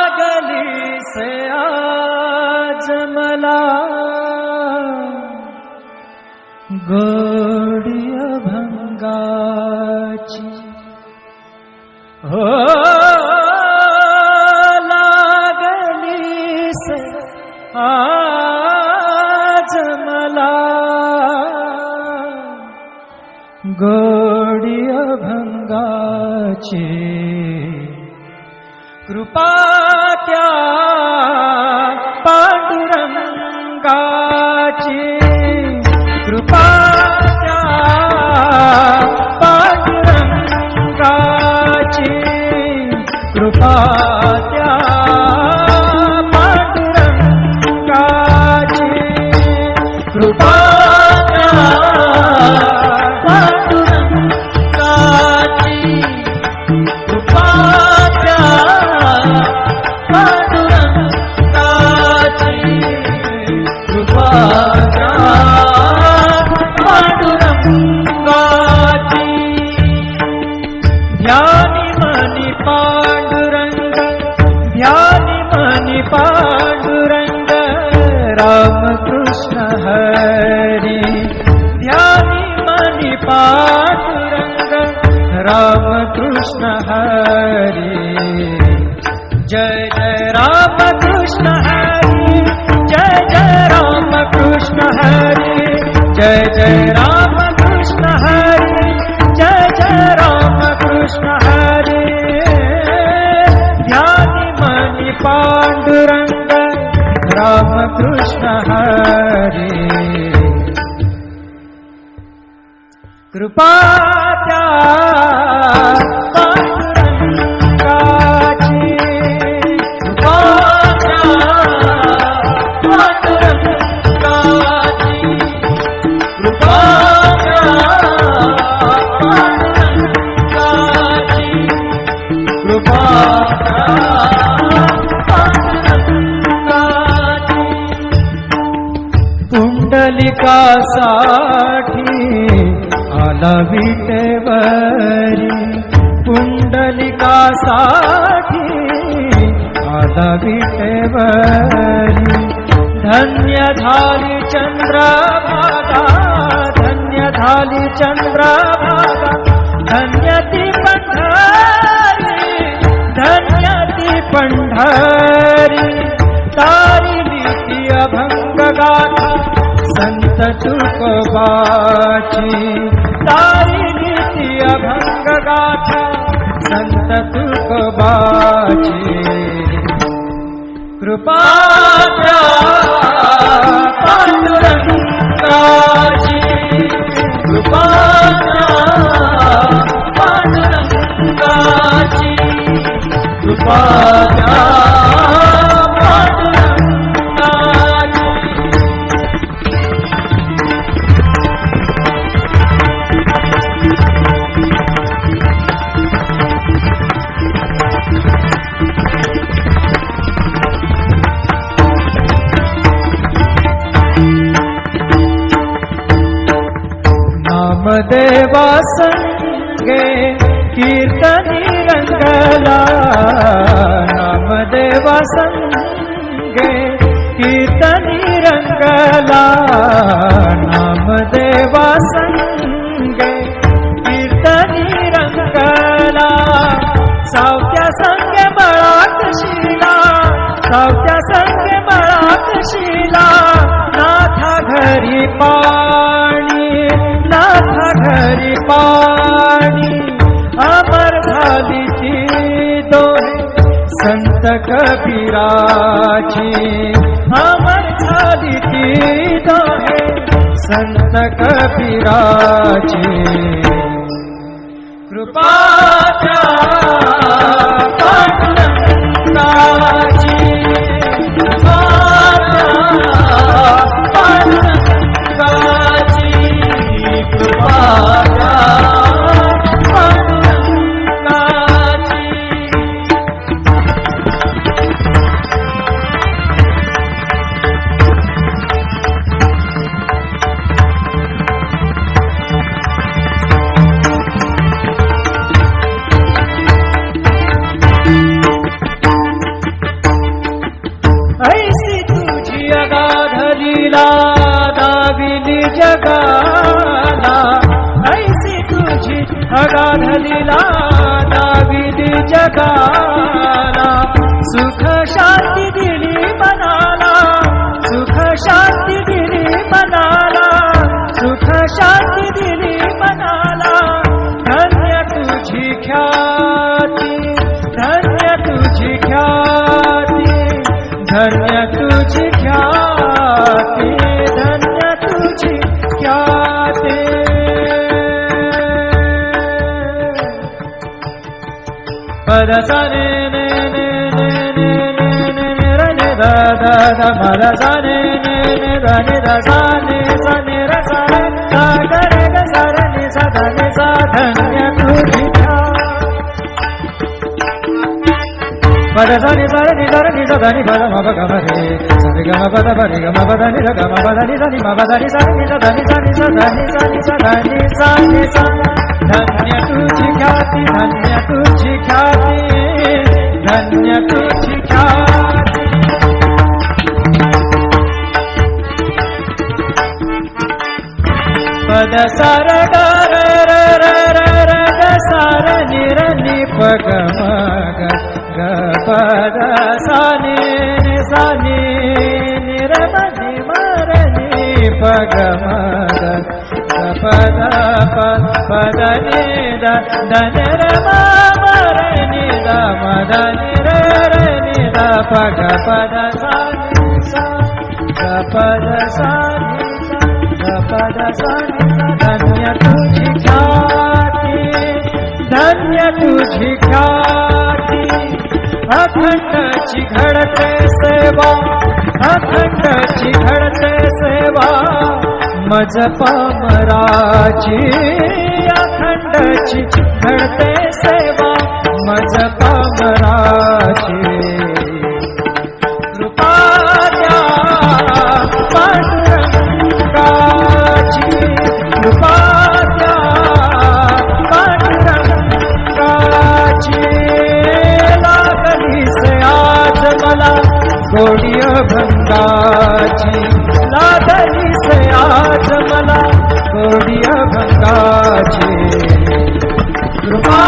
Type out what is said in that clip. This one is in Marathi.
लागली से आज मला गोडी अभंगाची हो लागली से आज मला गोडी अभंगाची कृपा त्या पांडुरंगाची कृपा त्या पांडुरंगाची कृपा त्या पांडुरंगाची कृपा त्या पांडुरंगाची कृपा ध्यानी मनी पांडुरंग ध्यानी मनी पांडुरंग रामकृष्ण हरी ध्यानी मनी पांडुरंग रामकृष्ण हरी जय जय रामकृष्ण हरी जय जय रामकृष्ण हरी जय जय रामकृष्ण हरी जय जय रामकृष्ण हरी ध्यानी मनी पांडुरंग रामकृष्ण हरी कृपा त्या पांडुरंगाची कृपा त्या पांडुरंगाची कृपा त्या पांडुरंगाची कृपा त्या पांडुरंगाची पुंडलिकासाठी आला विटेवरी पुंडलिकासाठी आला विटेवरी धन्य झाली चंद्रभागा धन्य झाली चंद्रभागा धन्य ती पंढरी धन्य ती पंढरी तारिली ती अभंग गाथा संत तुकोबाची तारिली ती अभंग गाथा संत तुकोबाची कृपा त्या पांडुरंगाची कृपा त्या पांडुरंगाची कृपा त्या नामदेवा संगे कीर्तनी रंगला नामदेवा संगे कीर्तनी रंगला नामदेवा संगे कीर्तनी रंगला सावत्या संगे बळात शिला सावत्या संगे बळात शिला नाथा घरी पाणी नाथा घरी पाणी अमर झाली ती दोहे संत कबीराची अमर झाली ती दोहे संत कबीराची कृपा त्या पांडुरंगाची कृपा लीला दाविली जगाला, ऐसी तुझी अगाध लीला दाविली जगाला. सुख शांती दिली मनाला, सुख शांती दिली मनाला, सुख शांती दिली मनाला. धन्य तुझी ख्याती, धन्य तुझी ख्याती, धन्य तुझी ख्याती, धन्य तुझी ख्याती. पदसा ने ने ने ने ने ने ने रे ने दा दा दा पदसा ने ने ने दा ने दा सा ने सा ने रे सा रे सा गा रे गा सा रे ने सा दा ने सा. धन्य तुझी पदसा नि सा रे नि सा रे नि सा दा नि पद म प ग म रे सा रे ग म प द प रे ग म प द नि रे ग म प द नि सा नि म प द नि सा नि सा दा नि सा नि सा दा नि सा नि सा दा नि सा नि सा. धन्य तुझी ख्याती, धन्य तुझी ख्याती, धन्य तुझी ख्याती. पद सार ग र र र र र ग सार नि र नि प ग म ग ग पद सा नि नि सा नि नि र म नि म र नि प ग म ग प द प प द नि द द नि र म म र नि द म द नि र र नि द प ग प द सा नि सा ग प द सा नि सा ग प द सा नि सा. धन्य तुझी ख्याती, धन्य तुझी ख्याती. अखंडची घडते सेवा, अखंडची घडते सेवा मज पामराची. अखंडची घडते सेवा मज पामराची. कृपा द्या पांडुरंगाची, कृपा द्या पांडुरंगाची. लागली से आज मला गोडी अभंगाची, लागली से आज मला गोडी अभंगाची. कृपा